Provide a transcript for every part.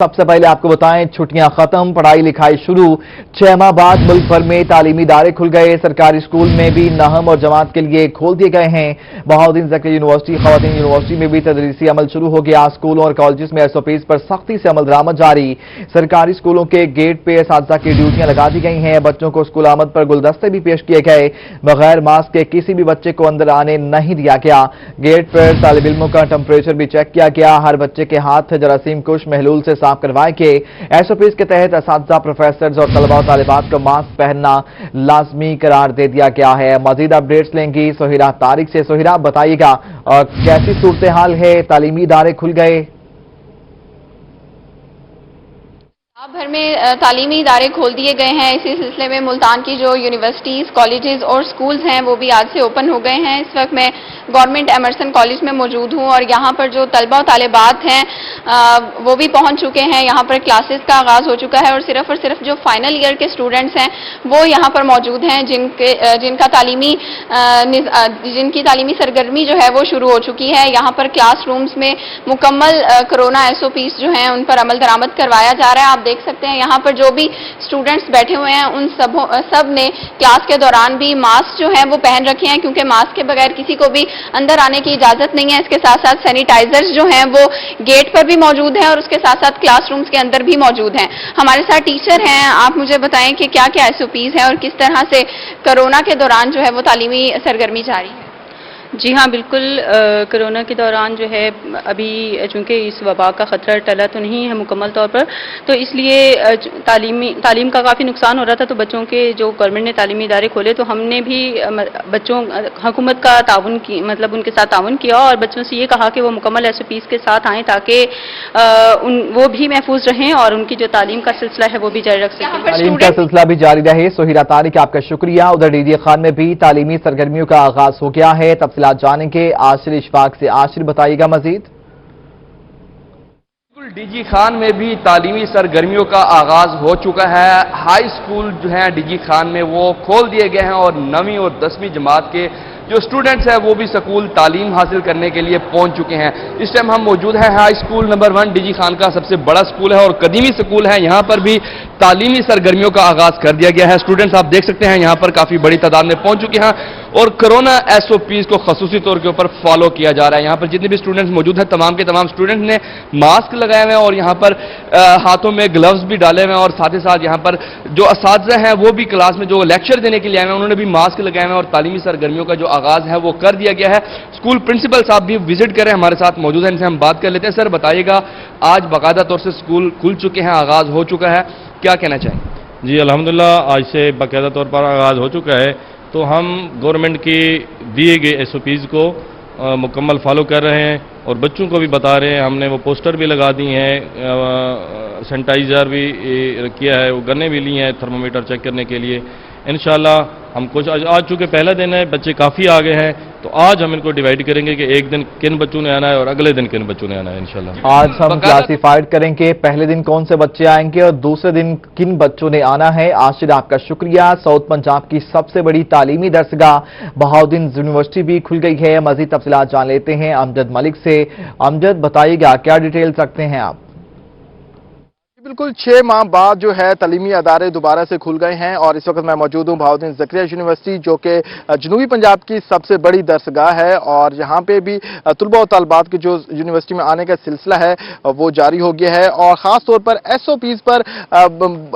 सबसे पहले आपको बताएं, छुट्टियां खत्म, पढ़ाई लिखाई शुरू। 6 माह बाद मुल्क भर में तालीमी इदारे खुल गए। सरकारी स्कूल में भी नहम और जमात के लिए खोल दिए गए हैं। बहाउद्दीन ज़करिया यूनिवर्सिटी, खवातीन यूनिवर्सिटी में भी तदरीसी अमल शुरू हो गया। स्कूलों और कॉलेज में SOPs पर सख्ती से अमल दरामद जारी। सरकारी स्कूलों के गेट पे असातिज़ा की ड्यूटियां लगा दी गई हैं। बच्चों को स्कूल आमद पर गुलदस्ते भी पेश किए गए। बगैर मास्क के किसी भी बच्चे को अंदर आने नहीं दिया गया। गेट पर तालिब इल्मों का टेम्परेचर भी चेक किया गया। हर बच्चे के हाथ जरासीम कुश महलूल से साफ करवाए गए। SOPs के तहत असातिज़ा, प्रोफेसर्स और तलबा और तालिबात को मास्क पहनना लाजमी करार दे दिया गया है। मजीद अपडेट्स लेंगी सोहिरा तारिक से। सोहिरा, बताइएगा कैसी सूरत हाल है, तालीमी इदारे खुल गए? भर में तालीमी इदारे खोल दिए गए हैं। इसी सिलसिले में मुल्तान की जो यूनिवर्सिटीज़, कॉलेजेस और स्कूल्स हैं वो भी आज से ओपन हो गए हैं। इस वक्त मैं गवर्नमेंट एमर्सन कॉलेज में मौजूद हूँ और यहाँ पर जो तलबा और तालिबात हैं वो भी पहुँच चुके हैं। यहाँ पर क्लासेस का आगाज़ हो चुका है और सिर्फ जो फाइनल ईयर के स्टूडेंट्स हैं वो यहाँ पर मौजूद हैं, जिनकी तालीमी सरगर्मी जो है वो शुरू हो चुकी है। यहाँ पर क्लास रूम्स में मुकम्मल कोरोना SOPs जो हैं उन पर अमल दरामद करवाया जा रहा है। आप देख सकते हैं यहाँ पर जो भी स्टूडेंट्स बैठे हुए हैं उन सब ने क्लास के दौरान भी मास्क जो है वो पहन रखे हैं, क्योंकि मास्क के बगैर किसी को भी अंदर आने की इजाजत नहीं है। इसके साथ साथ सैनिटाइजर्स जो हैं वो गेट पर भी मौजूद हैं और उसके साथ साथ क्लासरूम्स के अंदर भी मौजूद हैं। हमारे साथ टीचर हैं, आप मुझे बताएं कि क्या क्या SOPs हैं और किस तरह से कोरोना के दौरान जो है वो तालीमी सरगर्मी जारी है। जी हाँ, बिल्कुल। कोरोना के दौरान जो है अभी चूँकि इस वबा का ख़तरा टला तो नहीं है मुकम्मल तौर पर, तो इसलिए तालीम का काफ़ी नुकसान हो रहा था। तो बच्चों के जो गवर्नमेंट ने तालीमी इदारे खोले तो हमने भी हुकूमत का ताउन की उनके साथ ताउन किया और बच्चों से ये कहा कि वो मुकम्मल SOPs के साथ आएँ ताकि वो भी महफूज रहें और उनकी जो तालीम का सिलसिला है वो भी जारी रख सकें। तालीम का सिलसिला भी जारी रहे। सोहिरा तारिक, आपका शुक्रिया। उधर DDA खान में भी तालीमी सरगर्मियों का आगाज हो गया है। जानेंगे आशिर इशफाक से। आशिर, बताइएगा मजीद। DG खान में भी तालीमी सरगर्मियों का आगाज हो चुका है। हाई स्कूल जो हैं DG खान में वो खोल दिए गए हैं और 9वीं और 10वीं जमात के जो स्टूडेंट्स हैं वो भी स्कूल तालीम हासिल करने के लिए पहुंच चुके हैं। इस टाइम हम मौजूद हैं high school number 1 DG Khan का, सबसे बड़ा स्कूल है और कदीमी स्कूल है। यहाँ पर भी तालीमी सरगर्मियों का आगाज कर दिया गया है। स्टूडेंट्स आप देख सकते हैं यहाँ पर काफी बड़ी तादाद में पहुंच चुके हैं और कोरोना SOPs को खसूसी तौर के ऊपर फॉलो किया जा रहा है। यहाँ पर जितने भी स्टूडेंट्स मौजूद हैं तमाम के तमाम स्टूडेंट्स ने मास्क लगाए हुए हैं और यहाँ पर हाथों में ग्लव्स भी डाले हुए हैं और साथ ही साथ यहाँ पर जो असातिज़ा हैं वो भी क्लास में जो लेक्चर देने के लिए आए हैं उन्होंने भी मास्क लगाए हुए हैं और तालीमी सरगर्मियों का जो आगाज है वो कर दिया गया है। स्कूल प्रिंसिपल साहब भी विजिट करें हमारे साथ मौजूद हैं, इनसे हम बात कर लेते हैं। सर, बताइएगा, आज बाकायदा तौर से स्कूल खुल चुके हैं, आगाज हो चुका है, क्या कहना चाहेंगे? जी अल्हम्दुलिल्लाह, आज से बाकायदा तौर पर आगाज़ हो चुका है। तो हम गवर्नमेंट की दिए गए SOPs को मुकम्मल फॉलो कर रहे हैं और बच्चों को भी बता रहे हैं। हमने वो पोस्टर भी लगा दी हैं, सैनिटाइज़र भी किया है, वो गन्ने भी लिए हैं थर्मोमीटर चेक करने के लिए। इंशाल्लाह हम कुछ आज चूँकि पहला दिन है, बच्चे काफ़ी आगे हैं, तो आज हम इनको डिवाइड करेंगे कि एक दिन किन बच्चों ने आना है और अगले दिन किन बच्चों ने आना है। इंशाल्लाह आज हम क्लासिफाइड करेंगे, पहले दिन कौन से बच्चे आएंगे और दूसरे दिन किन बच्चों ने आना है। आशिर, आपका शुक्रिया। साउथ पंजाब की सबसे बड़ी तालीमी दरसगाह बहाउद्दीन यूनिवर्सिटी भी खुल गई है। मजीद तफसीलात जान लेते हैं अमजद मलिक से। अमजद, बताइएगा क्या डिटेल्स रखते हैं आप? बिल्कुल, 6 माह बाद जो है तालीमी अदारे दोबारा से खुल गए हैं और इस वक्त मैं मौजूद हूँ बहाउद्दीन ज़करिया यूनिवर्सिटी, जो कि जनूबी पंजाब की सबसे बड़ी दरसगाह है और यहाँ पे भी तलबा और तालिबात की जो यूनिवर्सिटी में आने का सिलसिला है वो जारी हो गया है और ख़ास तौर पर SOPs पर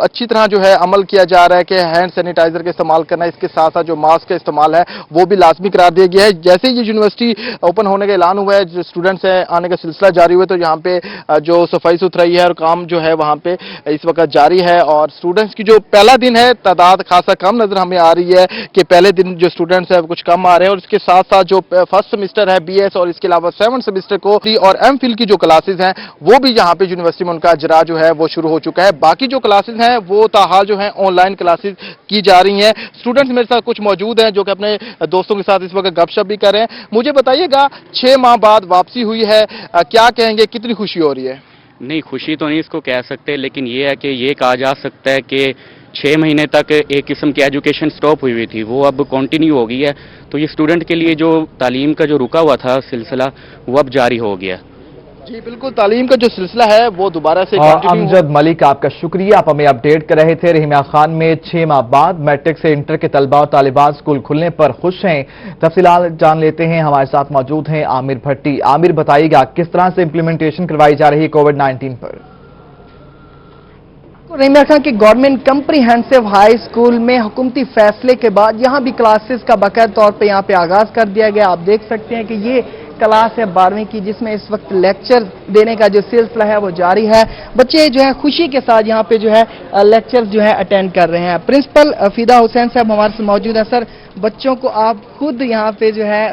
अच्छी तरह जो है अमल किया जा रहा है कि हैंड सैनिटाइजर का इस्तेमाल करना, इसके साथ साथ जो मास्क का इस्तेमाल है वो भी लाजमी करार दिया गया है। जैसे ही ये यूनिवर्सिटी ओपन होने का ऐलान हुआ है, जो स्टूडेंट्स हैं आने का सिलसिला जारी हुआ, तो यहाँ पे जो सफाई सुथराई है और काम जो है वहाँ पे इस वक्त जारी है और स्टूडेंट्स की जो पहला दिन है तादाद खासा कम नजर हमें आ रही है कि पहले दिन जो स्टूडेंट्स है कुछ कम आ रहे हैं और इसके साथ साथ जो फर्स्ट सेमेस्टर है BS और इसके अलावा 7th सेमेस्टर को और MPhil की जो क्लासेस हैं वो भी यहाँ पे यूनिवर्सिटी में उनका इजरा जो है वो शुरू हो चुका है। बाकी जो क्लासेस हैं वो ताहाल जो है ऑनलाइन क्लासेस की जा रही हैं। स्टूडेंट्स मेरे साथ कुछ मौजूद हैं जो कि अपने दोस्तों के साथ इस वक्त गपशप भी कर रहे हैं। मुझे बताइएगा, 6 माह बाद वापसी हुई है, क्या कहेंगे, कितनी खुशी हो रही है? नहीं, खुशी तो नहीं इसको कह सकते, लेकिन ये है कि ये कहा जा सकता है कि 6 महीने तक एक किस्म की एजुकेशन स्टॉप हुई थी, वो अब कंटिन्यू हो गई है। तो ये स्टूडेंट के लिए जो तालीम का जो रुका हुआ था सिलसिला वो अब जारी हो गया। जी बिल्कुल, तालीम का जो सिलसिला है वो दोबारा से और कंटिन्यू अमजद मलिक, आपका शुक्रिया, आप हमें अपडेट कर रहे थे। रहीमिया खान में 6 माह बाद मैट्रिक से इंटर के तलबा और तालिबात स्कूल खुलने पर खुश हैं। तफसीलात जान लेते हैं, हमारे साथ मौजूद हैं आमिर भट्टी। आमिर, बताइएगा किस तरह से इम्प्लीमेंटेशन करवाई जा रही है कोविड-19 पर? रहीमिया खान की गवर्नमेंट कंप्रीहेंसिव हाई स्कूल में हुकूमती फैसले के बाद यहां भी क्लासेस का बाकायदा तौर पे यहां पे आगाज कर दिया गया। आप देख सकते हैं कि ये क्लास है 12वीं की, जिसमें इस वक्त लेक्चर देने का जो सिलसिला है वो जारी है। बच्चे जो है खुशी के साथ यहाँ पे जो है लेक्चर जो है अटेंड कर रहे हैं। प्रिंसिपल फिदा हुसैन साहब हमारे साथ मौजूद है। सर, बच्चों को आप खुद यहाँ पे जो है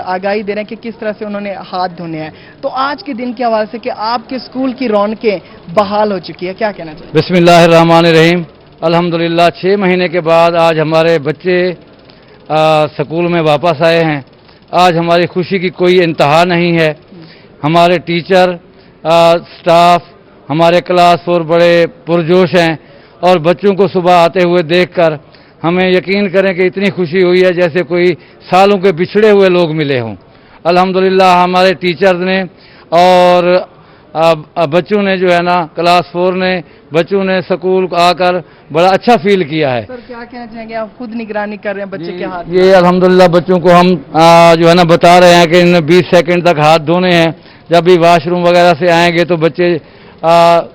आगाही दे रहे हैं कि किस तरह से उन्होंने हाथ धोने हैं, तो आज के दिन के हवाले से कि आपके स्कूल की रौनकें बहाल हो चुकी है, क्या कहना चाहिए? बिस्मिल्लाहिर्रहमानिर्रहीम। अल्हम्दुलिल्लाह 6 महीने के बाद आज हमारे बच्चे स्कूल में वापस आए हैं। आज हमारी खुशी की कोई इंतहा नहीं है। हमारे टीचर, स्टाफ, हमारे क्लास 4 बड़े पुरजोश हैं और बच्चों को सुबह आते हुए देखकर हमें यकीन करें कि इतनी खुशी हुई है जैसे कोई सालों के बिछड़े हुए लोग मिले हों। अल्हम्दुलिल्लाह हमारे टीचर ने और बच्चों ने जो है ना, क्लास 4 ने, बच्चों ने स्कूल आकर बड़ा अच्छा फील किया है। सर, क्या कहना चाहेंगे, आप खुद निगरानी कर रहे हैं बच्चे के हाथ? ये अल्हम्दुलिल्लाह बच्चों को हम जो है ना बता रहे हैं कि इन्हें 20 सेकंड तक हाथ धोने हैं। जब भी वॉशरूम वगैरह से आएंगे तो बच्चे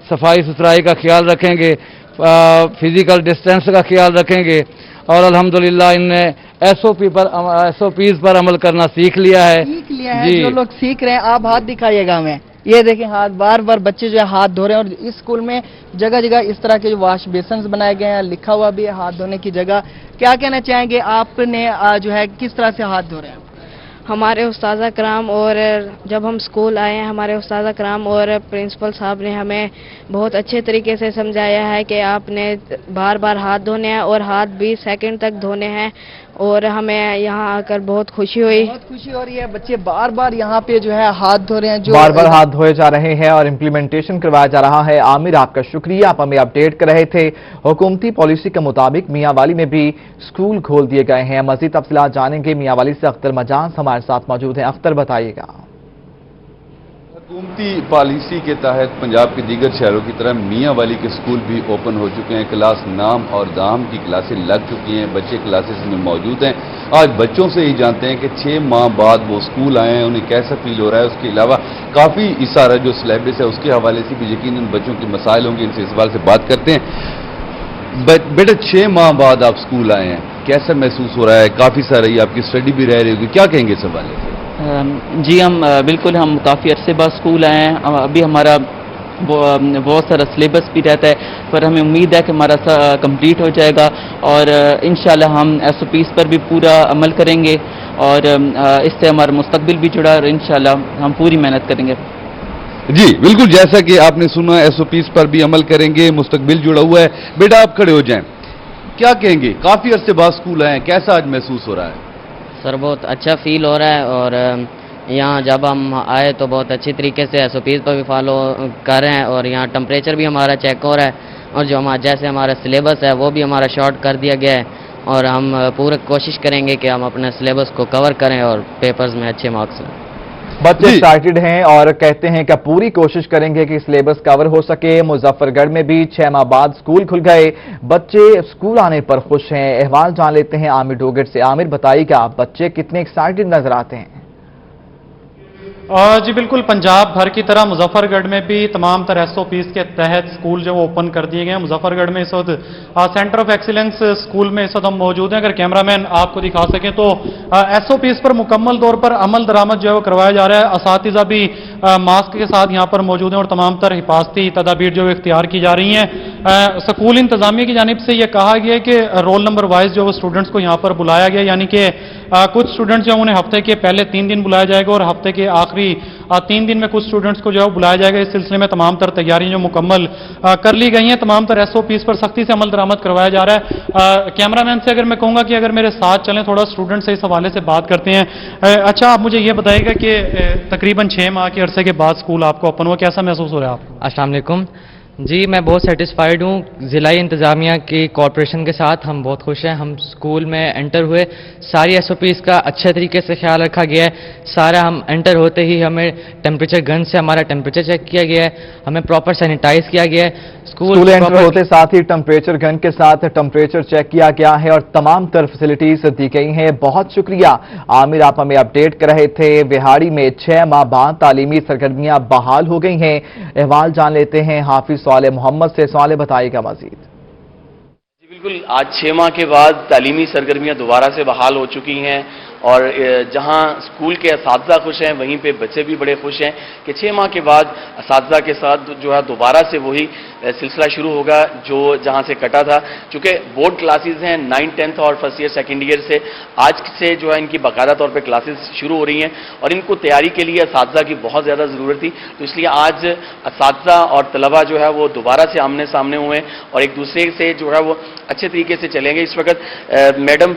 सफाई सुथराई का ख्याल रखेंगे, फिजिकल डिस्टेंस का ख्याल रखेंगे और अल्हम्दुलिल्लाह इनने एसओपीज पर अमल करना सीख लिया है। जी, जो लोग सीख रहे हैं आप हाथ दिखाइएगा हमें। ये देखें हाथ, बार बार बच्चे जो है हाथ धो रहे हैं और इस स्कूल में जगह जगह इस तरह के जो वॉश बेसिन्स बनाए गए हैं, लिखा हुआ भी है हाथ धोने की जगह। क्या कहना चाहेंगे, आपने जो है किस तरह से हाथ धो रहे हैं? हमारे उस्ताद कराम और जब हम स्कूल आए हैं, हमारे उस्ताद कराम और प्रिंसिपल साहब ने हमें बहुत अच्छे तरीके से समझाया है कि आपने बार बार हाथ धोने हैं और हाथ 20 सेकंड तक धोने हैं और हमें यहाँ आकर बहुत खुशी हुई। बहुत खुशी हो रही है, बच्चे बार बार यहाँ पे जो है हाथ धो रहे हैं, जो बार बार हाथ धोए जा रहे हैं और इम्प्लीमेंटेशन करवाया जा रहा है। आमिर, आपका शुक्रिया, आप हमें अपडेट कर रहे थे। हुकूमती पॉलिसी के मुताबिक मियांवाली में भी स्कूल खोल दिए गए हैं। मजीद तफसीलात जानेंगे मियांवाली से अख्तर मजाज हमारे साथ मौजूद हैं। अख्तर, बताइएगा। हुकूमती पॉलिसी के तहत पंजाब के दीगर शहरों की तरह मियांवाली के स्कूल भी ओपन हो चुके हैं। क्लास नाम और दाम की क्लासें लग चुकी हैं, बच्चे क्लासेस में मौजूद हैं। आज बच्चों से ही जानते हैं कि 6 माह बाद वो स्कूल आए हैं, उन्हें कैसा फील हो रहा है। उसके अलावा काफ़ी सारा जो सिलेबस है उसके हवाले से भी यकीनन बच्चों के मसाइल होंगे, इनसे इस सवाल से बात करते हैं। बेटा 6 माह बाद आप स्कूल आए हैं, कैसा महसूस हो रहा है? काफ़ी सारी आपकी स्टडी भी रह रही होगी, क्या कहेंगे इस हवाले से? जी हम बिल्कुल, हम काफ़ी अरसे बाद स्कूल आए हैं। अभी हमारा बहुत सारा सिलेबस भी रहता है, पर हमें उम्मीद है कि हमारा कंप्लीट हो जाएगा और इंशाल्लाह हम एसओपीज़ पर भी पूरा अमल करेंगे और इससे हमारा मुस्तकबिल भी जुड़ा और इंशाल्लाह हम पूरी मेहनत करेंगे। जी बिल्कुल, जैसा कि आपने सुना एसओपीज़ पर भी अमल करेंगे, मुस्तकबिल जुड़ा हुआ है। बेटा आप खड़े हो जाएं, क्या कहेंगे? काफ़ी अरसे बाद स्कूल आए हैं, कैसा आज महसूस हो रहा है? सर बहुत अच्छा फील हो रहा है और यहाँ जब हम आए तो बहुत अच्छी तरीके से एसओपीज़ पर भी फॉलो कर रहे हैं और यहाँ टेम्परेचर भी हमारा चेक हो रहा है और जो जैसे हमारा सिलेबस है वो भी हमारा शॉर्ट कर दिया गया है और हम पूरी कोशिश करेंगे कि हम अपने सिलेबस को कवर करें और पेपर्स में अच्छे मार्क्स लें। बच्चे एक्साइटेड हैं और कहते हैं कि पूरी कोशिश करेंगे कि सिलेबस कवर हो सके। मुजफ्फरगढ़ में भी 6 माह बाद स्कूल खुल गए, बच्चे स्कूल आने पर खुश हैं। अहवाल जान लेते हैं आमिर डोगट से। आमिर, बताइएगा बच्चे कितने एक्साइटेड नजर आते हैं? जी बिल्कुल, पंजाब भर की तरह मुजफ्फरगढ़ में भी तमाम तरह एसओपीज़ के तहत स्कूल जो ओपन कर दिए गए हैं। मुजफ्फरगढ़ में इस वक्त सेंटर ऑफ एक्सीलेंस स्कूल में इस वक्त हम मौजूद हैं। अगर कैमरामैन आपको दिखा सकें तो एसओपीज़ पर मुकम्मल तौर पर अमल दरामद जो है वो करवाया जा रहा है। असातिज़ा भी मास्क के साथ यहाँ पर मौजूद हैं और तमाम तरह हिफाजती तदाबीर जो इख्तियार की जा रही हैं। स्कूल इंतजामिया की जानिब से यह कहा गया है कि रोल नंबर वाइज जो स्टूडेंट्स को यहाँ पर बुलाया गया, यानी कि कुछ स्टूडेंट्स जो उन्हें हफ्ते के पहले 3 दिन बुलाया जाएगा और हफ्ते के आखिरी 3 दिन में कुछ स्टूडेंट्स को जो है बुलाया जाएगा। इस सिलसिले में तमाम तर तैयारियां जो मुकम्मल कर ली गई हैं, तमाम तर एसओपीज़ पर सख्ती से अमल दरामद करवाया जा रहा है। कैमरामैन से अगर मैं कहूँगा कि अगर मेरे साथ चलें, थोड़ा स्टूडेंट से इस हवाले से बात करते हैं। अच्छा, आप मुझे ये बताइएगा कि तकरीबन 6 माह के अरसे के बाद स्कूल आपको ओपन हुआ, कैसा महसूस हो रहा है आपको? अस्सलाम वालेकुम। جی میں بہت سیٹسفائیڈ ہوں ضلعی انتظامیہ کی کوآپریشن کے ساتھ. ہم بہت خوش ہیں. ہم اسکول میں انٹر ہوئے, ساری SOPs کا اچھے طریقے سے خیال رکھا گیا ہے. سارا ہم انٹر ہوتے ہی ہمیں ٹیمپریچر گن سے ہمارا ٹیمپریچر چیک کیا گیا ہے, ہمیں پراپر سینیٹائز کیا گیا ہے. اسکول انٹر ہوتے ساتھ ہی ٹیمپریچر گن کے ساتھ ٹیمپریچر چیک کیا گیا ہے اور تمام تر فیسلٹیز دی گئی ہیں. بہت شکریہ عامر, آپ ہمیں اپڈیٹ کر رہے تھے. وہاڑی میں 6 ماہ بعد تعلیمی سرگرمیاں بحال ہو گئی ہیں. احوال جان لیتے ہیں حافظ صالح محمد سے. صالح بتائے گا مزید. جی بالکل, آج 6 ماہ کے بعد تعلیمی سرگرمیاں دوبارہ سے بحال ہو چکی ہیں اور جہاں اسکول کے اساتذہ خوش ہیں وہیں پہ بچے بھی بڑے خوش ہیں کہ 6 ماہ کے بعد اساتذہ کے ساتھ جو ہے دوبارہ سے وہی سلسلہ شروع ہوگا جو جہاں سے کٹا تھا. چونکہ بورڈ کلاسز ہیں 9th 10th اور فرسٹ ایئر سیکنڈ ایئر سے, آج سے جو ہے ان کی باقاعدہ طور پہ کلاسز شروع ہو رہی ہیں اور ان کو تیاری کے لیے اساتذہ کی بہت زیادہ ضرورت تھی. تو اس لیے آج اساتذہ اور طلبہ جو ہے وہ دوبارہ سے آمنے سامنے ہوئے اور ایک دوسرے سے جو ہے وہ اچھے طریقے سے چلیں گے. اس وقت میڈم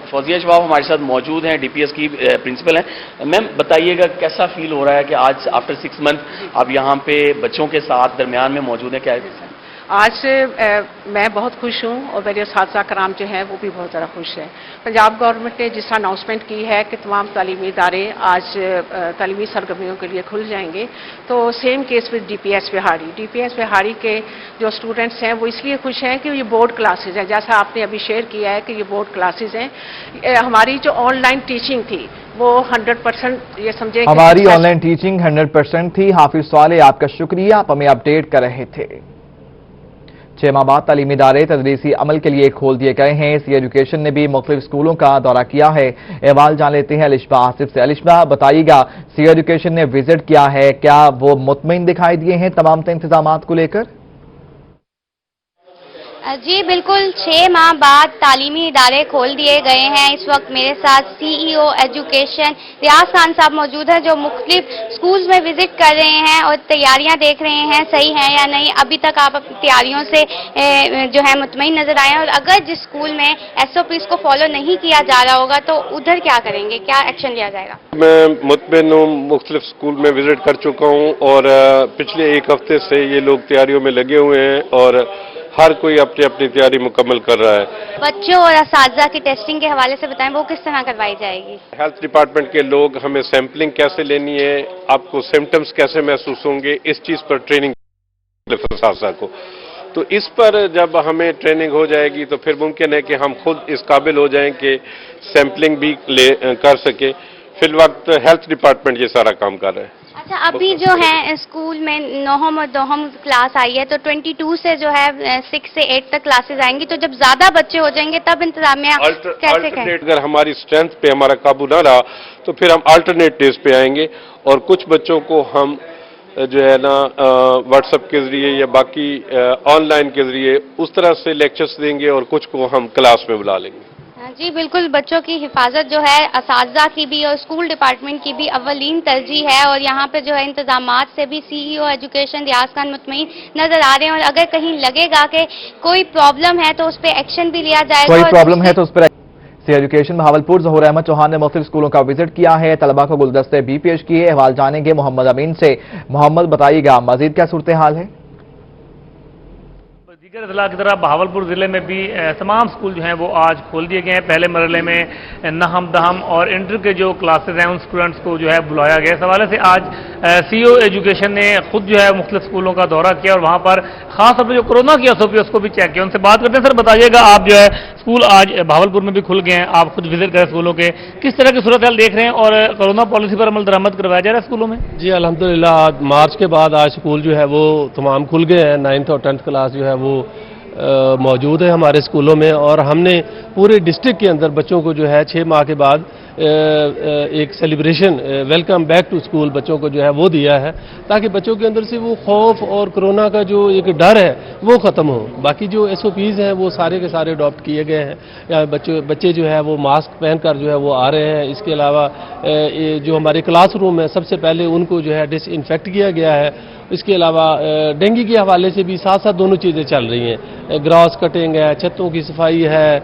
فوزیہ شباب ہمارے ساتھ موجود ہیں, DPS کی پرنسپل ہیں. میم بتائیے گا کیسا فیل ہو رہا ہے کہ آج آفٹر 6 منتھ آپ یہاں پہ بچوں کے ساتھ درمیان میں موجود ہیں؟ کیا آج میں بہت خوش ہوں اور میرے اساتذہ کرام جو ہیں وہ بھی بہت زیادہ خوش ہیں. پنجاب گورنمنٹ نے جس اناؤنسمنٹ کی ہے کہ تمام تعلیمی ادارے آج تعلیمی سرگرمیوں کے لیے کھل جائیں گے, تو same case with DPS Vehari. DPS Vehari کے جو اسٹوڈنٹس ہیں وہ اس لیے خوش ہیں کہ یہ بورڈ کلاسز ہیں, جیسا آپ نے ابھی شیئر کیا ہے کہ یہ بورڈ کلاسز ہیں. ہماری جو آن لائن ٹیچنگ تھی وہ 100% یہ سمجھیں ہماری آن لائن ٹیچنگ 100% تھی. حافظ صالح آپ کا شکریہ, آپ ہمیں اپڈیٹ کر رہے تھے. 6 ماہ بعد تعلیمی ادارے تدریسی عمل کے لیے کھول دیے گئے ہیں. سی ایجوکیشن نے بھی مختلف اسکولوں کا دورہ کیا ہے. احوال جان لیتے ہیں الشبہ آصف سے. الشبہ بتائیے گا سی ایجوکیشن نے وزٹ کیا ہے, کیا وہ مطمئن دکھائی دیے ہیں تمام انتظامات کو لے کر؟ جی بالکل, 6 ماہ بعد تعلیمی ادارے کھول دیے گئے ہیں. اس وقت میرے ساتھ CEO ایجوکیشن ریاض خان صاحب موجود ہیں جو مختلف سکولز میں وزٹ کر رہے ہیں اور تیاریاں دیکھ رہے ہیں صحیح ہیں یا نہیں. ابھی تک آپ اپنی تیاریوں سے جو ہے مطمئن نظر آئے ہیں, اور اگر جس سکول میں SOPs کو فالو نہیں کیا جا رہا ہوگا تو ادھر کیا کریں گے, کیا ایکشن لیا جائے گا؟ میں مطمئن ہوں, مختلف سکول میں وزٹ کر چکا ہوں اور پچھلے 1 ہفتے سے یہ لوگ تیاریوں میں لگے ہوئے ہیں اور ہر کوئی اپنی اپنی تیاری مکمل کر رہا ہے. بچوں اور اساتذہ کی ٹیسٹنگ کے حوالے سے بتائیں, وہ کس طرح کروائی جائے گی؟ ہیلتھ ڈپارٹمنٹ کے لوگ ہمیں سیمپلنگ کیسے لینی ہے, آپ کو سمٹمز کیسے محسوس ہوں گے, اس چیز پر ٹریننگ اساتذہ کو. تو اس پر جب ہمیں ٹریننگ ہو جائے گی تو پھر ممکن ہے کہ ہم خود اس قابل ہو جائیں کہ سیمپلنگ بھی کر سکیں. فی الوقت ہیلتھ ڈپارٹمنٹ یہ سارا کام کر رہے ہیں. اچھا, ابھی جو ہے اسکول میں 9ہم اور 2ہم کلاس آئی ہے, تو 22 سے جو ہے 6 سے 8 تک کلاسز آئیں گی, تو جب زیادہ بچے ہو جائیں گے تب انتظامیہ کیسے کریں؟ اگر ہماری اسٹرینتھ پہ ہمارا قابو نہ رہا تو پھر ہم آلٹرنیٹ ڈیز پہ آئیں گے اور کچھ بچوں کو ہم جو ہے نا واٹس ایپ کے ذریعے یا باقی آن لائن کے ذریعے اس طرح سے لیکچرز دیں گے اور کچھ کو ہم کلاس میں بلا لیں گے. جی بالکل, بچوں کی حفاظت جو ہے اساتذہ کی بھی اور اسکول ڈپارٹمنٹ کی بھی اولین ترجیح ہے, اور یہاں پہ جو ہے انتظامات سے بھی CEO ایجوکیشن ریاض خان مطمئن نظر آ رہے ہیں, اور اگر کہیں لگے گا کہ کوئی پرابلم ہے تو اس پہ ایکشن بھی لیا جائے گا. کوئی پرابلم ہے تو اس پر سی ایجوکیشن بہاولپور ظہور احمد چوہان نے مختلف اسکولوں کا وزٹ کیا ہے, طلبہ کو گلدستے بھی پیش کیے. احوال جانیں گے محمد امین سے. محمد بتائیے گا مزید کیا صورتحال ہے؟ دیگر اضلاع کی طرح بہاولپور ضلع میں بھی تمام اسکول جو ہیں وہ آج کھول دیے گئے ہیں. پہلے مرحلے میں 9ہم 10ہم اور انٹر کے جو کلاسز ہیں ان اسٹوڈنٹس کو جو ہے بلایا گیا. اس حوالے سے آج CEO ایجوکیشن نے خود جو ہے مختلف اسکولوں کا دورہ کیا اور وہاں پر خاص طور پہ جو کورونا کی SOP اس کو بھی چیک کیا. ان سے بات کرتے ہیں. سر بتائیے گا, آپ جو ہے اسکول آج بہاولپور میں بھی کھل گئے ہیں, آپ خود وزٹ کریں اسکولوں کے, کس طرح کی صورتحال دیکھ رہے ہیں اور کورونا پالیسی پر عمل درآمد کروایا جا رہا ہے اسکولوں میں؟ جی الحمدللہ, مارچ کے بعد آج اسکول جو ہے وہ تمام کھل گئے ہیں. 9th اور 10th کلاس جو ہے وہ موجود ہے ہمارے اسکولوں میں, اور ہم نے پورے ڈسٹرکٹ کے اندر بچوں کو جو ہے 6 ماہ کے بعد ایک celebration welcome back to school بچوں کو جو ہے وہ دیا ہے, تاکہ بچوں کے اندر سے وہ خوف اور کرونا کا جو ایک ڈر ہے وہ ختم ہو. باقی جو SOPs ہیں وہ سارے کے سارے اڈاپٹ کیے گئے ہیں. بچے جو ہے وہ ماسک پہن کر جو ہے وہ آ رہے ہیں. اس کے علاوہ جو ہمارے کلاس روم ہے سب سے پہلے ان کو جو ہے ڈس انفیکٹ کیا گیا ہے. اس کے علاوہ ڈینگی کے حوالے سے بھی ساتھ ساتھ دونوں چیزیں چل رہی ہیں. ग्रास कटिंग है, छतों की सफाई है,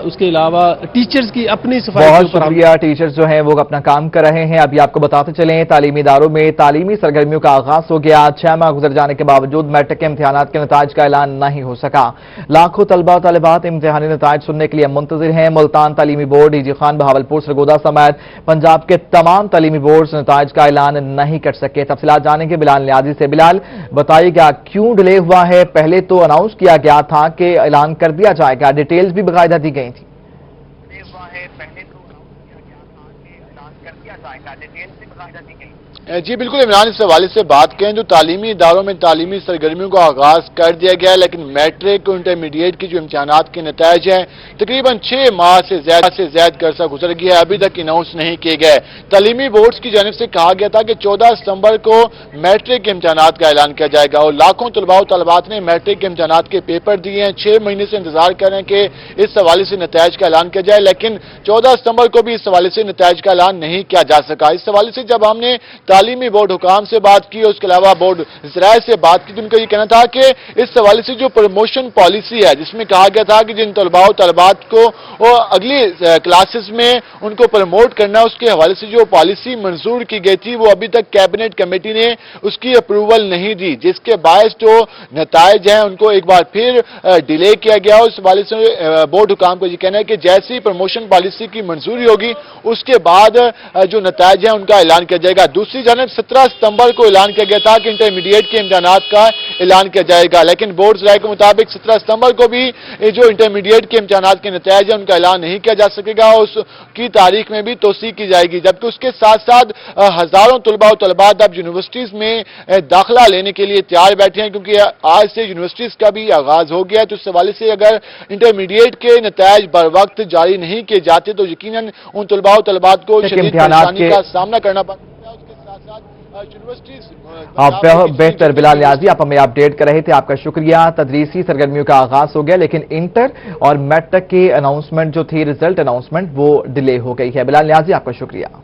उसके अलावा टीचर्स की अपनी सफाई। बहुत शुक्रिया। टीचर्स जो हैं वो अपना काम कर रहे हैं। अभी आपको बताते चलें, तालीमी इदारों में तालीमी सरगर्मियों का आगाज हो गया। 6 माह गुजर जाने के बावजूद मैट्रिक के इम्तिहानात के नताइज का ऐलान नहीं हो सका। लाखों तलबा तालिबात इम्तिहानी नताइज सुनने के लिए मुंतजिर हैं। मुल्तान तालीमी बोर्ड, डीजी खान, बहावलपुर, सरगोदा समेत पंजाब के तमाम तालीमी बोर्ड नताइज का ऐलान नहीं कर सके। तफसीलात जानेंगे बिलाल नियाजी से। बिलाल, बताइएगा क्यों डिले हुआ है? पहले तो अनाउंस किया गया था कि ऐलान कर दिया जाएगा, डिटेल्स भी बाकायदा दी गई थी। जी बिल्कुल इमरान, इस हवाले से बात करें जो तालीमी इदारों में तालीमी सरगर्मियों का आगाज कर दिया गया है, लेकिन मैट्रिक और इंटरमीडिएट की जो इम्तिहानात के नताइज हैं तकरीबन 6 माह से ज्यादा अरसा गुजर गया है, अभी तक अनाउंस नहीं किए गए। तालीमी बोर्ड्स की जानिब से कहा गया था कि 14 सितंबर को मैट्रिक के इम्तिहानात का ऐलान किया जाएगा और लाखों तलबा और तलबात ने मैट्रिक के इम्तिहानात के पेपर दिए हैं। 6 महीने से इंतजार कर रहे हैं कि इस हवाले से नताइज का ऐलान किया जाए, लेकिन 14 सितंबर को भी इस हवाले से नताइज का ऐलान नहीं किया जा सका। इस हवाले से जब हमने तालीमी बोर्ड हुकाम से बात की और उसके अलावा बोर्ड ज़राए से बात की तो उनका ये कहना था कि इस हवाले से जो प्रमोशन पॉलिसी है जिसमें कहा गया था कि जिन तलबा और तलबात को अगली क्लासेस में उनको प्रमोट करना है, उसके हवाले से जो पॉलिसी मंजूर की गई थी वो अभी तक कैबिनेट कमेटी ने उसकी अप्रूवल नहीं दी, जिसके बायस जो नताइज हैं उनको एक बार फिर डिले किया गया। उस हवाले से बोर्ड हुकाम को ये कहना है कि जैसी प्रमोशन पॉलिसी की मंजूरी होगी उसके बाद जो नताइज हैं उनका ऐलान किया जाएगा। दूसरी जानब 17 सितंबर को ऐलान किया गया था कि इंटरमीडिएट के इम्तिहानात का ऐलान किया जाएगा, लेकिन बोर्ड राय के मुताबिक 17 सितंबर को भी जो इंटरमीडिएट के इम्तिहानात के नताइज हैं उनका ऐलान नहीं किया जा सकेगा और उसकी तारीख में भी तोसी की जाएगी। जबकि उसके साथ साथ हजारों तलबा और तलबात अब यूनिवर्सिटीज में दाखिला लेने के लिए तैयार बैठे हैं, क्योंकि आज से यूनिवर्सिटीज का भी आगाज हो गया है। तो इस हवाले से अगर इंटरमीडिएट के नताइज बर वक्त जारी नहीं किए जाते तो यकीनन उन तलबा और तलबात को शदीद परेशानी का सामना करना पड़ता है। उसके साथ साथ आप बेहतर बिलाल नियाजी, आप हमें अपडेट कर रहे थे, आपका शुक्रिया। तदरीसी सरगर्मियों का आगाज हो गया, लेकिन इंटर और मैट्रिक की अनाउंसमेंट जो थी, रिजल्ट अनाउंसमेंट, वो डिले हो गई है। बिलाल नियाजी, आपका शुक्रिया।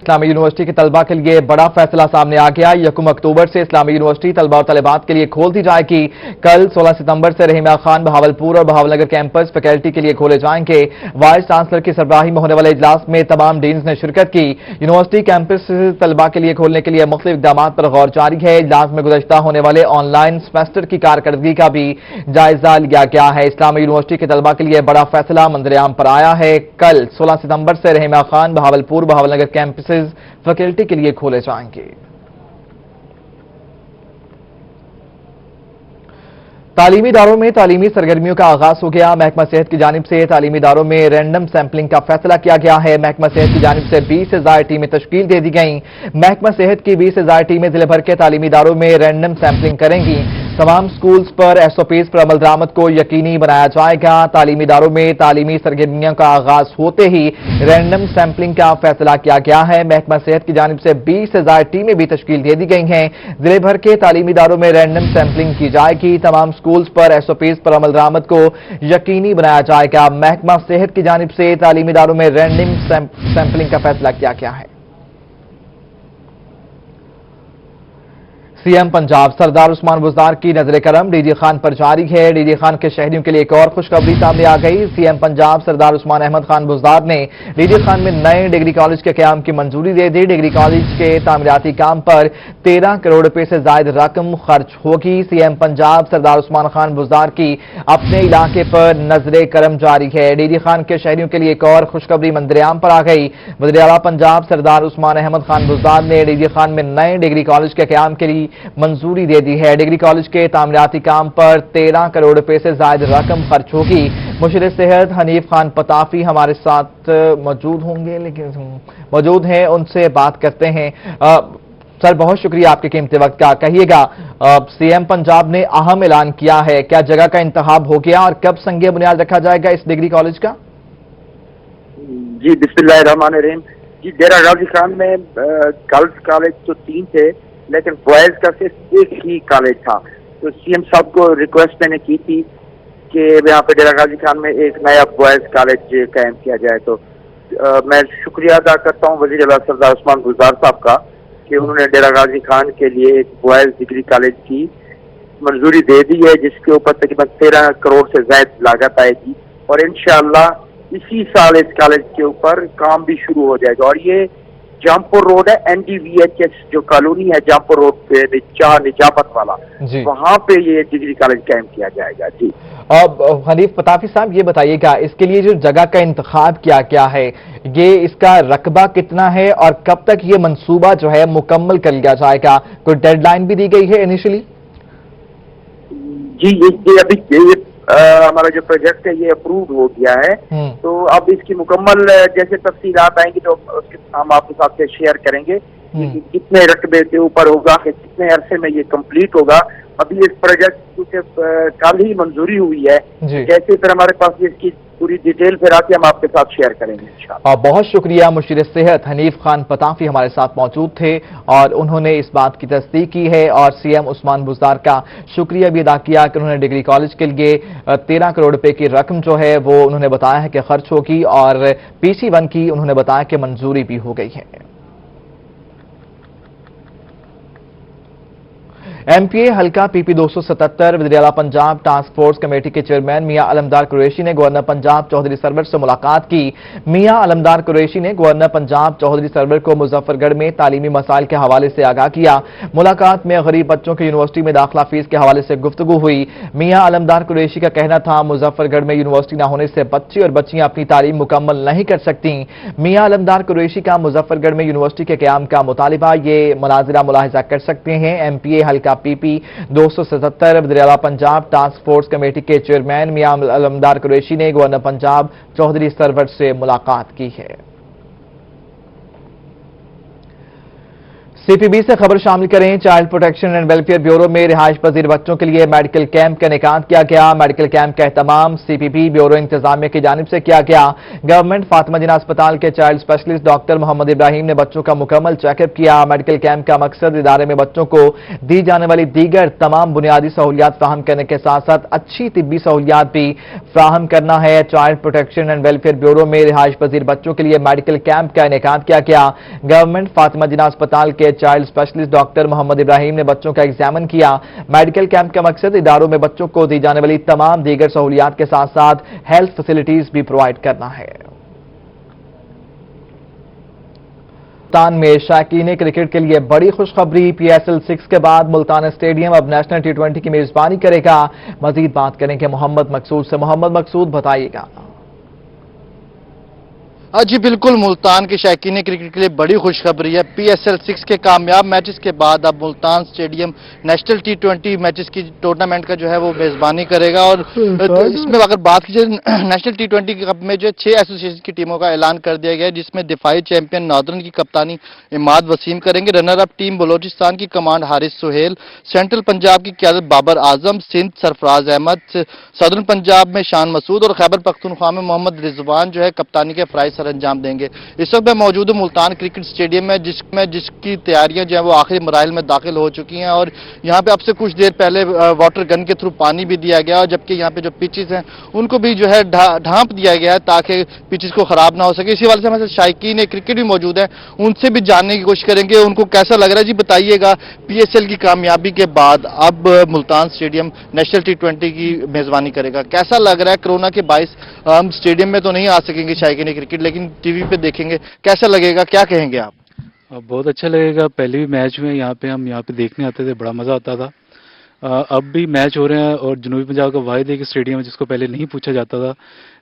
इस्लामी यूनिवर्सिटी के तलबा के लिए बड़ा फैसला सामने आ गया। 1 अक्टूबर से इस्लामी यूनिवर्सिटी तलबा और तलबात के लिए खोल दी जाएगी। कल 16 सितंबर से रहीमा खान बहावलपुर और बहावलनगर कैंपस फैकल्टी के लिए खोले जाएंगे। वाइस चांसलर की सरबराही में होने वाले इजलास में तमाम डीन्स ने शिरकत की। यूनिवर्सिटी कैंपस तलबा के लिए खोलने के लिए मुख्तलिफ इक़दामात पर गौर जारी है। इजलास में गुज़श्ता होने वाले ऑनलाइन सेमेस्टर की कारकर्दगी का भी जायजा लिया गया है। इस्लामी यूनिवर्सिटी के तलबा के लिए बड़ा फैसला मंजर-ए-आम पर आया है। कल 16 सितंबर से रहीमा खान बहावलपुर बहावलनगर कैंपस फैकल्टी के लिए खोले जाएंगे। तालीमी इदारों में तालीमी सरगर्मियों का आगाज हो गया। महकमा सेहत की जानिब से तालीमी इदारों में रैंडम सैंपलिंग का फैसला किया गया है। महकमा सेहत की जानिब से 20 से ज्यादा टीमें तश्कील दे दी गई। महकमा सेहत की 20 से ज्यादा टीमें जिले भर के तालीमी इदारों में रैंडम सैंपलिंग करेंगी। तमाम स्कूल्स पर SOPs पर अमल दरामद को यकीनी बनाया जाएगा। तालीमी इदारों में तालीमी सरगर्मियों का आगाज होते ही रैंडम सैंपलिंग का फैसला किया गया है। महकमा सेहत की जानिब से 20 से ज्यादा टीमें भी तश्कील दे दी गई हैं। जिले भर के तालीमी इदारों में रैंडम सैंपलिंग की जाएगी। तमाम स्कूल्स पर SOPs पर अमल दरामद को यकीनी बनाया जाएगा। महकमा सेहत की जानिब से तालीमी इदारों में रैंडम सैंपलिंग का फैसला किया गया है। सीएम पंजाब सरदार उस्मान बुज़दार की नजर करम डीजी खान पर जारी है। डीजी खान के शहरियों के लिए एक और खुशखबरी सामने आ गई। सीएम पंजाब सरदार उस्मान अहमद खान बुज़दार ने डीजी खान में नए डिग्री कॉलेज के क़याम की मंजूरी दे दी। डिग्री कॉलेज के तामीराती काम पर 13 करोड़ रुपए से ज्यादा रकम खर्च होगी। सीएम पंजाब सरदार उस्मान खान बुज़दार की अपने इलाके पर नजर करम जारी है। डीजी खान के शहरियों के लिए एक और खुशखबरी मंजर-ए-आम पर आ गई। वज़ीर-ए-आला पंजाब सरदार उस्मान अहमद खान बुज़दार ने डीजी खान में नए डिग्री कॉलेज के क़याम के लिए मंजूरी दे दी है। डिग्री कॉलेज के तामीराती काम पर 13 करोड़ रुपए से ज्यादा रकम खर्च होगी। मुशीर सेहत हनीफ खान पताफी हमारे साथ मौजूद होंगे, लेकिन मौजूद हैं, उनसे बात करते हैं। सर, बहुत शुक्रिया आपके कीमती वक्त का। कहिएगा, सीएम पंजाब ने अहम ऐलान किया है, क्या जगह का इंतखाब हो गया और कब संगे बुनियाद रखा जाएगा इस डिग्री कॉलेज का? जी बिस्मिल्लाहिर्रहमानिर्रहीम। जी, डेरा गाजी खान में गर्ल्स कॉलेज तो 3 थे, लेकिन बॉयज का सिर्फ एक ही कॉलेज था। तो सीएम साहब को रिक्वेस्ट मैंने की थी कि यहाँ पे डेरा गाजी खान में एक नया बॉयज कॉलेज कायम किया जाए। तो मैं शुक्रिया अदा करता हूँ वज़ीर आला सरदार उस्मान बुज़दार साहब का कि उन्होंने डेरा गाजी खान के लिए एक बॉयज डिग्री कॉलेज की मंजूरी दे दी है, जिसके ऊपर तकरीबन 13 करोड़ से ज्यादा लागत आएगी और इंशाअल्लाह इसी साल इस कॉलेज के ऊपर काम भी शुरू हो जाएगा। और ये जामपुर रोड है, NDVHS जो कॉलोनी है जामपुर रोड पे निजामत वाला, वहाँ पे ये डिग्री कॉलेज कायम किया जाएगा। जी अब हनीफ पताफी साहब ये बताइएगा, इसके लिए जो जगह का इंतखाब किया क्या है, ये इसका रकबा कितना है और कब तक ये मंसूबा जो है मुकम्मल कर लिया जाएगा? कोई डेडलाइन भी दी गई है इनिशियली? जी ये अभी हमारा जो प्रोजेक्ट है ये अप्रूव हो गया है, तो अब इसकी मुकम्मल जैसे तफसीलात आएंगी तो उसके हम आपके साथ से शेयर करेंगे कि कितने रकबे के ऊपर होगा, कितने अरसे में ये कंप्लीट होगा। अभी इस प्रोजेक्ट की कल ही मंजूरी हुई है, जैसे फिर हमारे पास इसकी पूरी डिटेल फिर आके हम आपके साथ शेयर करेंगे इंशाअल्लाह। बहुत शुक्रिया। मुशीर सेहत हनीफ खान पताफी हमारे साथ मौजूद थे और उन्होंने इस बात की तस्दीक की है और सीएम उस्मान बुज़दार का शुक्रिया भी अदा किया कि उन्होंने डिग्री कॉलेज के लिए 13 करोड़ रुपए की रकम जो है वो उन्होंने बताया है कि खर्च होगी और PC1 की उन्होंने बताया कि मंजूरी भी हो गई है। MPA हल्का PP 277 वज़ीर-ए-आला पंजाब टास्क फोर्स कमेटी के चेयरमैन मियां अलमदार कुरैशी ने गवर्नर पंजाब चौधरी सरवर से मुलाकात की। मियां अलमदार कुरैशी ने गवर्नर पंजाब चौधरी सरवर को मुजफ्फरगढ़ में तालीमी मसाइल के हवाले से आगाह किया। मुलाकात में गरीब बच्चों की यूनिवर्सिटी में दाखिला फीस के हवाले से गुफ्तगू हुई। मियां अलमदार कुरैशी का कहना था, मुजफ्फरगढ़ में यूनिवर्सिटी न होने से बच्चे और बच्चियां अपनी तालीम मुकम्मल नहीं कर सकती। मियां अलमदार कुरैशी का मुजफ्फरगढ़ में यूनिवर्सिटी के क़याम का मुतालिबा, ये मनाजिरा मुलाहिजा कर सकते हैं। MPA हल्का PP 277 वज़ीर-ए-आला पंजाब टास्क फोर्स कमेटी के चेयरमैन मियां अलमदार कुरैशी ने गवर्नर पंजाब चौधरी सरवर से मुलाकात की है। CPB से खबर शामिल करें। Child protection and welfare bureau में रिहाइश पजीर बच्चों के लिए मेडिकल कैंप का इनेकाद किया गया। मेडिकल कैंप का एहतमाम CPB ब्यूरो इंतजामिया की जानिब से किया गया। गवर्नमेंट फातिमा जिन्ना अस्पताल के child specialist doctor Mohammad Ibrahim ने बच्चों का मुकम्मल चेकअप किया। मेडिकल कैंप का मकसद इदारे में बच्चों को दी जाने वाली दीगर तमाम बुनियादी सहूलियात फ्राहम करने के साथ साथ अच्छी तिब्बी सहूलियात भी फ्राहम करना है। Child protection and welfare bureau में रिहाइश पजीर बच्चों के लिए मेडिकल कैंप का इनेकाद किया गया। गवर्नमेंट फातिमा जिन्ना अस्पताल के child specialist doctor Mohammad Ibrahim ने बच्चों का एग्जामिन किया। मेडिकल कैंप का मकसद इदारों में बच्चों को दी जाने वाली तमाम दीगर सहूलियात के साथ साथ हेल्थ फैसिलिटीज भी प्रोवाइड करना है। मुल्तान में शाकीन क्रिकेट के लिए बड़ी खुशखबरी। PSL 6 के बाद मुल्तान स्टेडियम अब नेशनल T20 की मेजबानी करेगा। मजीद बात करेंगे मोहम्मद मकसूद से। मोहम्मद मकसूद बताइएगा। जी बिल्कुल, मुल्तान के शायकीन क्रिकेट के लिए बड़ी खुशखबरी है। PSL 6 के कामयाब मैचेस के बाद अब Multan stadium national T20 matches की टूर्नामेंट का जो है वो मेजबानी करेगा। और इसमें अगर बात की जाए नेशनल T20 कप में जो 6 एसोसिएशन की टीमों का ऐलान कर दिया गया है, जिसमें दिफाई चैंपियन नॉर्दर्न की कप्तानी इमाद वसीम करेंगे। रनर अप टीम बलोचिस्तान की कमांड हारिस सुहेल, सेंट्रल पंजाब की क़यादत बाबर आजम, सिंध सरफराज अहमद, सदर्न पंजाब में शान मसूद और खैबर पख्तूनख्वा में मोहम्मद रिजवान जो है कप्तानी के फराइज सर अंजाम देंगे। इस वक्त मैं मौजूद हूं मुल्तान क्रिकेट स्टेडियम में, जिसकी तैयारियां जो है वो आखिरी मराहिल में दाखिल हो चुकी हैं। और यहां पे अब से कुछ देर पहले वाटर गन के थ्रू पानी भी दिया गया, और जबकि यहां पे जो पिचेस हैं उनको भी जो है ढांप दिया गया है ताकि पिचेस को खराब ना हो सके। इसी वाले से हमारे शायकीन क्रिकेट भी मौजूद है, उनसे भी जानने की कोशिश करेंगे उनको कैसा लग रहा है। जी बताइएगा, PSL की कामयाबी के बाद अब मुल्तान स्टेडियम नेशनल T20 की मेजबानी करेगा, कैसा लग रहा है? कोरोना के बायस हम स्टेडियम में तो नहीं आ सकेंगे शायकीन क्रिकेट, लेकिन टीवी पे देखेंगे, कैसा लगेगा, क्या कहेंगे आप? बहुत अच्छा लगेगा। पहले भी मैच में यहाँ पे देखने आते थे, बड़ा मजा आता था। अब भी मैच हो रहे हैं और जनूबी पंजाब का वाहिद एक स्टेडियम है जिसको पहले नहीं पूछा जाता था,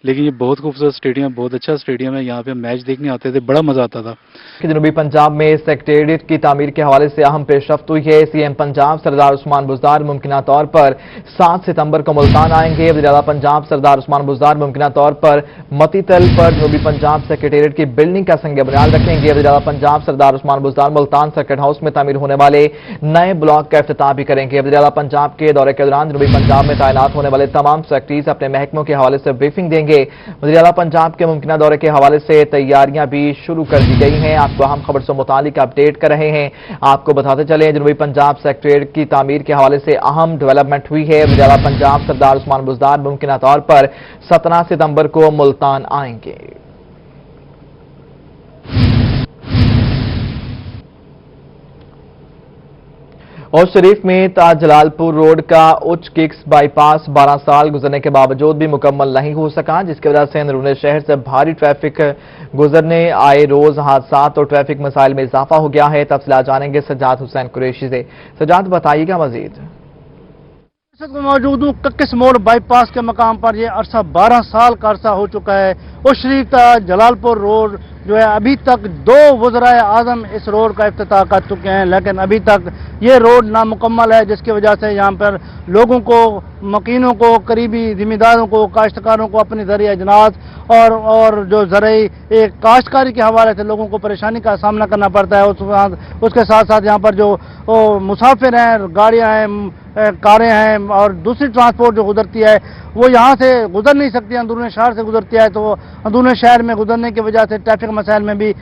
लेकिन ये बहुत खूबसूरत स्टेडियम, बहुत अच्छा स्टेडियम है। यहाँ पे मैच देखने आते थे, बड़ा मजा आता था। जनूबी पंजाब में सेक्रेटेरिएट की तामीर के हवाले से अहम पेशरफ्त हुई है। CM पंजाब सरदार उस्मान बुज़दार मुमकिना तौर पर 7 सितंबर को मुल्तान आएंगे। वज़ीर-ए-आला पंजाब सरदार उस्मान बुज़दार मुमकिना तौर पर मती तल पर जनूबी पंजाब सेक्रेटेरिएट की बिल्डिंग का संग बुनियाद रखेंगे। वज़ीर-ए-आला पंजाब सरदार उस्मान बुज़दार मुल्तान सर्किट हाउस में तामीर होने वाले नए ब्लॉक का इफ्तिताह भी करेंगे। वज़ीर-ए-आला पंजाब के दौरे के दौरान जनूबी पंजाब में तैनात होने वाले तमाम सेक्रेटरीज अपने महकमों के हवाले से ब्रीफिंग देंगे। वज़ीर-ए-आला पंजाब के मुमकिना दौरे के हवाले से तैयारियां भी शुरू कर दी गई हैं। आपको अहम खबर से मुतालिक अपडेट कर रहे हैं। आपको बताते चले, जनूबी पंजाब सेक्रेटेरिएट की तामीर के हवाले से अहम डेवलपमेंट हुई है। वज़ीर-ए-आला पंजाब सरदार उस्मान बुज़दार मुमकिना तौर पर 17 सितंबर को मुल्तान आएंगे। और शरीफ में ताज जलालपुर रोड का उच्च किक्स बाईपास 12 साल गुजरने के बावजूद भी मुकम्मल नहीं हो सका, जिसकी वजह से अंदरूनी शहर से भारी ट्रैफिक गुजरने आए रोज हादसात और ट्रैफिक मसाइल में इजाफा हो गया है। तफसीलात जानेंगे सज्जाद हुसैन कुरैशी से। सज्जाद, बताइएगा मजीद। मौजूद हूँ कक्किस मोड़ बाईपास के मकाम पर। ये अरसा 12 साल का अरसा हो चुका है। उस शरीफ ताज जलालपुर रोड जो है अभी तक 2 वज़राए आज़म इस रोड का इफ्तिताह कर चुके हैं, लेकिन अभी तक ये रोड नामुकम्मल है, जिसकी वजह से यहाँ पर लोगों को, मकीनों को, करीबी ज़िम्मेदारों को, काश्तकारों को अपनी ज़रिया इजनास और जो ज़रिए एक काश्तकारी के हवाले से लोगों को परेशानी का सामना करना पड़ता है। उसके साथ साथ यहाँ पर जो मुसाफिर हैं, गाड़ियाँ हैं, कारें हैं और दूसरी ट्रांसपोर्ट जो गुजरती है वो यहाँ से गुजर नहीं सकती, अंदरूनी शहर से गुजरती है। तो अंदरूनी शहर में गुजरने की वजह से ट्रैफिक मसाइल में भी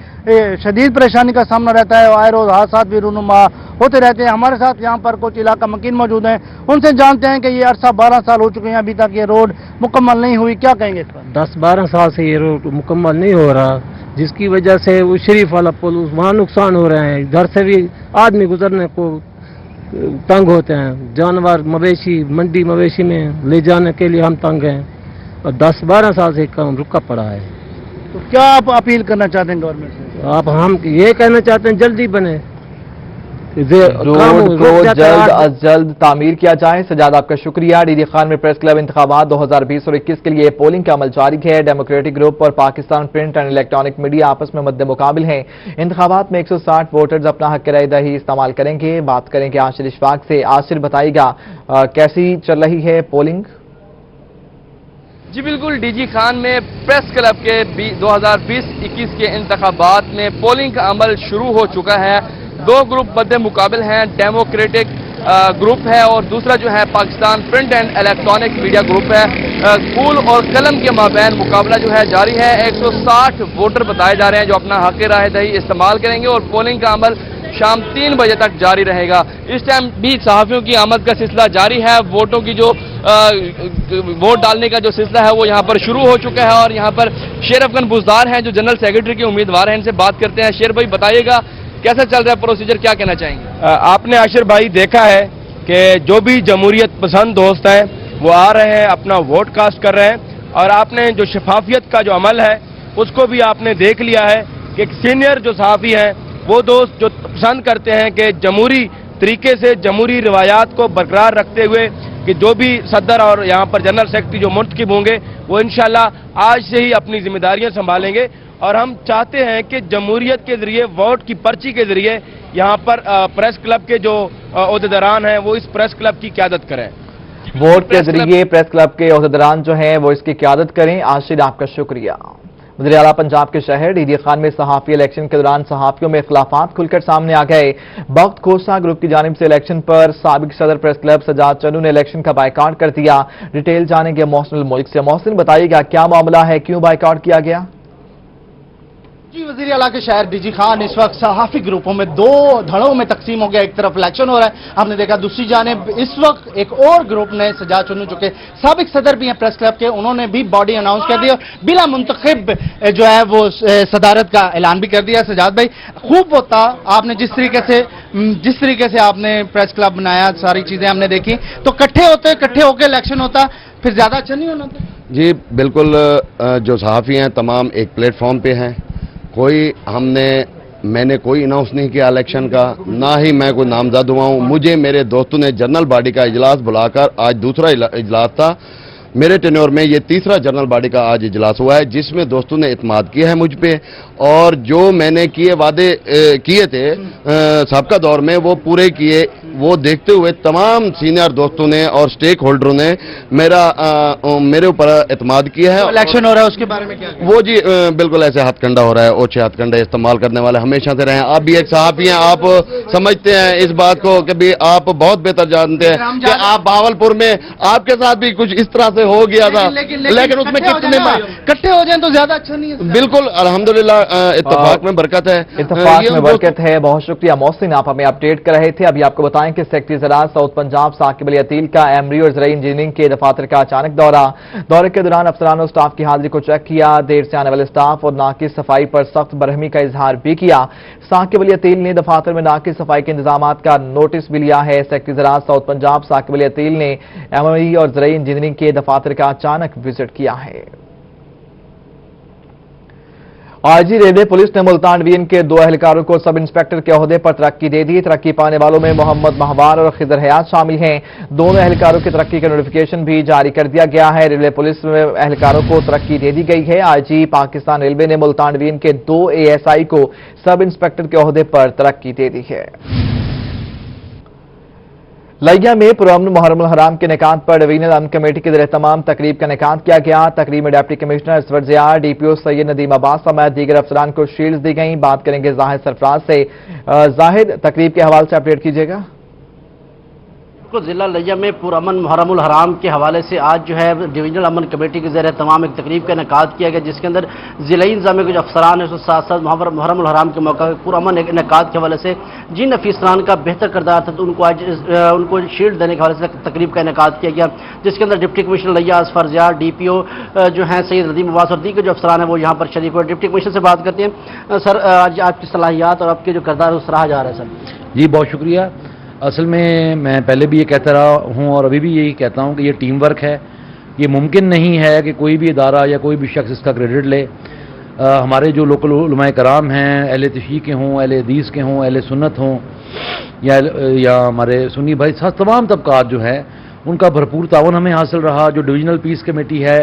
शदीद परेशानी का सामना रहता है और आए रोज हादसात भी रूनुमा होते रहते हैं। हमारे साथ यहाँ पर कुछ इलाका मकीन मौजूद हैं, उनसे जानते हैं कि ये अरसा 12 साल हो चुके हैं, अभी तक ये रोड मुकम्मल नहीं हुई, क्या कहेंगे इस पर? 10-12 साल से ये रोड मुकम्मल नहीं हो रहा, जिसकी वजह से वो शरीफ वाला पुल वहाँ नुकसान हो रहे हैं। इधर से भी आदमी गुजरने को तंग होते हैं, जानवर मवेशी मंडी मवेशी में ले जाने के लिए हम तंग हैं और 10-12 साल से काम रुका पड़ा है। तो क्या आप अपील करना चाहते हैं गवर्नमेंट से? आप हम ये कहना चाहते हैं जल्दी बने, रोड को जल्द अज जल्द तामीर किया जाए। सजाद, आपका शुक्रिया। डीडी खान में प्रेस क्लब इंतखाबात 2020 और 21 के लिए पोलिंग का अमल जारी है। डेमोक्रेटिक ग्रुप और Pakistan print and electronic media आपस में मद्दे मुकाबिल हैं। इंतखाबात में 160 वोटर्स अपना हक राय दही इस्तेमाल करेंगे। बात करेंगे आशिर इशफाक से। आशिर, बताइएगा कैसी चल रही है पोलिंग? जी बिल्कुल, डीजी खान में प्रेस क्लब के 2020-21 के इंतखाबात में पोलिंग का अमल शुरू हो चुका है। 2 ग्रुप मद्दे मुकाबिल हैं, डेमोक्रेटिक ग्रुप है और दूसरा जो है Pakistan print and electronic media group है। फूल और कलम के माबैन मुकाबला जो है जारी है। 160 वोटर बताए जा रहे हैं जो अपना हक राय दही इस्तेमाल करेंगे और पोलिंग का अमल शाम 3 बजे तक जारी रहेगा। इस टाइम भी सहाफियों की आमद का सिलसिला जारी है। वोटों की जो वोट डालने का जो सिलसिला है वो यहाँ पर शुरू हो चुका है और यहाँ पर शेर अफगन बुजदार हैं जो जनरल सेक्रेटरी के उम्मीदवार हैं, इनसे बात करते हैं। शेर भाई, बताइएगा कैसा चल रहा है प्रोसीजर, क्या कहना चाहेंगे? आपने आशिर भाई देखा है कि जो भी जमहूरियत पसंद दोस्त हैं वो आ रहे हैं, अपना वोट कास्ट कर रहे हैं और आपने जो शफाफियत का जो अमल है उसको भी आपने देख लिया है कि सीनियर जो सहाफ़ी हैं वो दोस्त जो पसंद करते हैं कि जमहूरी तरीके से जमहूरी रिवायात को बरकरार रखते हुए कि जो भी सदर और यहाँ पर जनरल सेक्रेटरी जो मुंतखब होंगे वो इंशाल्लाह आज से ही अपनी जिम्मेदारियां संभालेंगे और हम चाहते हैं कि जमहूरियत के जरिए वोट की पर्ची के जरिए यहाँ पर प्रेस क्लब के जो ओहदेदारान हैं वो इस प्रेस क्लब की क़यादत करें। वोट के जरिए प्रेस क्लब के ओहदेदारान जो हैं वो इसकी क़यादत करें। आशिर, आपका शुक्रिया। वज़ीर आला पंजाब के शहर डीडी खान में सहाफ़ी इलेक्शन के दौरान सहाफ़ियों में इख्लाफात खुलकर सामने आ गए। बख्त खोसा ग्रुप की जानिब से इलेक्शन पर साबिक सदर प्रेस क्लब सजाद चन्नू ने इलेक्शन का बाइकआउट कर दिया। डिटेल जानेंगे मोहसिन मुल्क से। मोहसिन, बताइएगा क्या मामला है, क्यों बाइकआउट किया गया? जी, वज़ीर आला के शहर डीजी खान इस वक्त सहाफ़ी ग्रुपों में 2 धड़ों में तकसीम हो गया। एक तरफ इलेक्शन हो रहा है, आपने देखा, दूसरी जानिब इस वक्त एक और ग्रुप ने सजाद चन्नू जो के साबिक सदर भी हैं प्रेस क्लब के, उन्होंने भी बॉडी अनाउंस कर दी और बिला मुंतखब जो है वो सदारत का ऐलान भी कर दिया। सजाद भाई, खूब होता आपने जिस तरीके से आपने प्रेस क्लब बनाया, सारी चीजें हमने देखी, तो इकट्ठे होकर इलेक्शन होता फिर ज्यादा अच्छा नहीं होना था? जी बिल्कुल, जो सहाफ़ी हैं तमाम एक प्लेटफॉर्म पे हैं। मैंने कोई अनाउंस नहीं किया इलेक्शन का, ना ही मैं कोई नामजद हुआ हूँ। मुझे मेरे दोस्तों ने जनरल बॉडी का इजलास बुलाकर, आज दूसरा इजलास था मेरे टेन्योर में, ये तीसरा जनरल बॉडी का आज इजलास हुआ है जिसमें दोस्तों ने इत्माद किया है मुझ पे और जो मैंने वादे किए थे सबका दौर में वो पूरे किए। वो देखते हुए तमाम सीनियर दोस्तों ने और स्टेक होल्डरों ने मेरे ऊपर इत्माद किया है। इलेक्शन हो रहा है उसके बारे में क्या? वो जी बिल्कुल ऐसे हथकंडा हो रहा है, ओछे हथकंडे इस्तेमाल करने वाले हमेशा से रहे हैं। आप भी एक सहाफ़ी हैं, आप समझते हैं इस बात को कि भी आप बहुत बेहतर जानते हैं कि आप बावलपुर में आपके साथ भी कुछ इस तरह से हो गया था, लेकिन उसमें कितने इकट्ठे हो जाए तो ज्यादा अच्छा नहीं है। बिल्कुल अल्हम्दुलिल्लाह इत्तेफाक में बरकत है, इत्तेफाक में बरकत है। बहुत शुक्रिया मोहसिन, आप हमें अपडेट कर रहे थे। अभी आपको बताएं कि सेक्रेटरी ज़राअत साउथ पंजाब साकिब अली अतील का एमरी और ज़राई इंजीनियरिंग के दफातर का अचानक दौरे के दौरान अफसरान और स्टाफ की हाजिरी को चेक किया, देर से आने वाले स्टाफ और नाकिस सफाई पर सख्त बरहमी का इजहार भी किया। साकिब अली अतील ने दफातर में नाकिस सफाई के इंतजामात का नोटिस भी लिया है। सेक्रेटरी ज़राअत साउथ पंजाब साकिब अली अतील ने एमरी और ज़राई इंजीनियरिंग के दफातर का अचानक विजिट किया है। आईजी रेलवे पुलिस ने मुल्तान डिवीजन के 2 एहलकारों को सब इंस्पेक्टर के ओहदे पर तरक्की दे दी। तरक्की पाने वालों में मोहम्मद महवार और खिजर हयात शामिल हैं। दोनों एहलकारों की तरक्की का नोटिफिकेशन भी जारी कर दिया गया है। रेलवे पुलिस में एहलकारों को तरक्की दे दी गई है। आईजी पाकिस्तान रेलवे ने मुल्तान डिवीजन के 2 ASI को सब इंस्पेक्टर के ओहदे पर तरक्की दे दी है। लिया में पुरअमन मुहर्रमुल हराम के निकात पर डिवीजनल अमन कमेटी के ज़रिए तमाम तकरीब का निकात किया गया। तकरीब में deputy commissioner Aswar Zia, DPO Syed Nadeem Abbas समेत दीगर अफसरान को शील्ड्स दी गई। बात करेंगे जाहिद सरफराज से। जाहिद, तकरीब के हवाले से अपडेट कीजिएगा। जिला लिया में पुरअमन मुहर्रमुल हराम के हवाले से आज जो है डिवीजनल अमन कमेटी के ज़रिए तमाम एक तकरीब का इनेकाद किया गया, जिसके अंदर ज़िला इंतजाम के जो अफसरान है, उसके साथ साथ मुहर्रमुल हराम के मौका पुरअमन इनेकाद के हवाले से जिन अफसरान का बेहतर किरदार था, तो उनको आज उनको शील्ड देने के हवाले से तकरीब का इनेकाद किया गया, जिसके अंदर डिप्टी कमिश्नर लिया असफर ज़िया, DPO जो हैं सैयद नदीम अब्बास और दीगर जो अफसरान हैं वो यहाँ पर शरीक हुए। डिप्टी कमिश्नर से बात करते हैं। सर, आज आपकी सलाहियात और आपके जो किरदार है वो सराहा जा रहा है। सर जी बहुत शुक्रिया। असल में मैं पहले भी ये कहता रहा हूँ और अभी भी यही कहता हूँ कि ये टीम वर्क है। ये मुमकिन नहीं है कि कोई भी इदारा या कोई भी शख्स इसका क्रेडिट ले। हमारे जो लोकल उलमाए कराम हैं, अहले तशरीह के हों, अहले हदीस के हों, अहले सुन्नत हों या हमारे सुन्नी भाई साथ, तमाम तबकात जो हैं उनका भरपूर तावन हमें हासिल रहा। जो डिविजनल पीस कमेटी है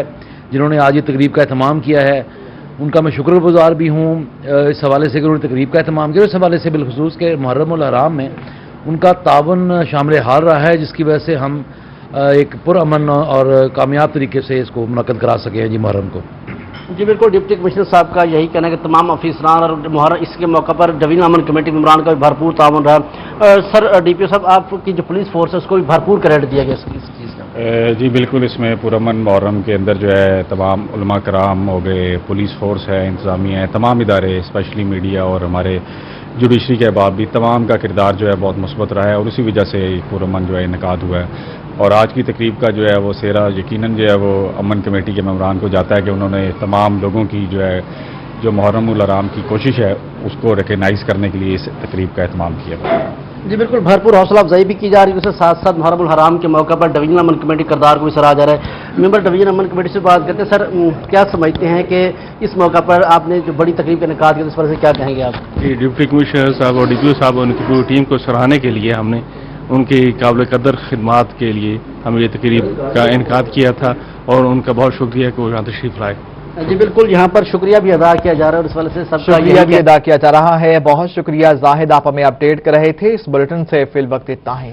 जिन्होंने आज ये तकरीब का एहतमाम किया है, उनका मैं शुक्रगुजार भी हूँ इस हवाले से कि उन्होंने तकरीब का एहतमाम किया। इस हवाले से बिलखुसूस के मुहर्रमुल हराम में उनका तावन शामिल हाल रहा है, जिसकी वजह से हम एक पुरअमन और कामयाब तरीके से इसको मुनक्कद करा सके हैं जी मुहर्रम को। जी बिल्कुल, डिप्टी कमिश्नर साहब का यही कहना है कि तमाम अफसरान और मुहर्रम इसके मौके पर डिवीजनल अमन कमेटी मेंबरान का भी भरपूर तावन रहा। सर DPO साहब, आपकी जो पुलिस फोर्स है उसको भी भरपूर क्रेडिट दिया गया इस चीज़ का। जी बिल्कुल, इसमें पुरअमन मुहर्रम के अंदर जो है तमाम उलमा कराम हो गए, पुलिस फोर्स है, इंतजामिया है, तमाम इदारे, स्पेशली मीडिया और हमारे जुडिशरी के अहबाब भी, तमाम का किरदार जो है बहुत मुस्बत रहा है और उसी वजह से पुरअमन जो है इनेकाद हुआ है। और आज की तकरीब का जो है वो सेहरा यकीनन जो है वो अमन कमेटी के मेंबरान को जाता है कि उन्होंने तमाम लोगों की जो है जो मुहर्रमुल हराम की कोशिश है उसको रिकगनाइज करने के लिए इस तकरीब का एहतमाम किया। जी बिल्कुल, भरपूर हौसला अफजाई भी की जा रही है। उसके साथ साथ मुहर्रमुल हराम के मौके पर डिवीजनल अमन कमेटी किरदार को भी सराहा जा रहा है। मेंबर डिवीजन अमन कमेटी से बात करते हैं। सर, क्या समझते हैं कि इस मौका पर आपने जो बड़ी तकरीब का इनेकाद किया, इस पर से क्या कहेंगे आप? जी, डिप्टी कमिश्नर साहब और DPO साहब और उनकी पूरी टीम को सराहने के लिए हमने उनकी काबिल कदर खिदमात के लिए हमें ये तकरीब का इनेकाद किया था और उनका बहुत शुक्रिया कि वो यहाँ तशरीफ लाए। जी बिल्कुल, यहाँ पर शुक्रिया भी अदा किया जा रहा है और इस वाले से सबका शुक्रिया भी अदा किया जा रहा है। बहुत शुक्रिया जाहिद, आप हमें अपडेट कर रहे थे। इस बुलेटिन से फिल वक्त इतना ही।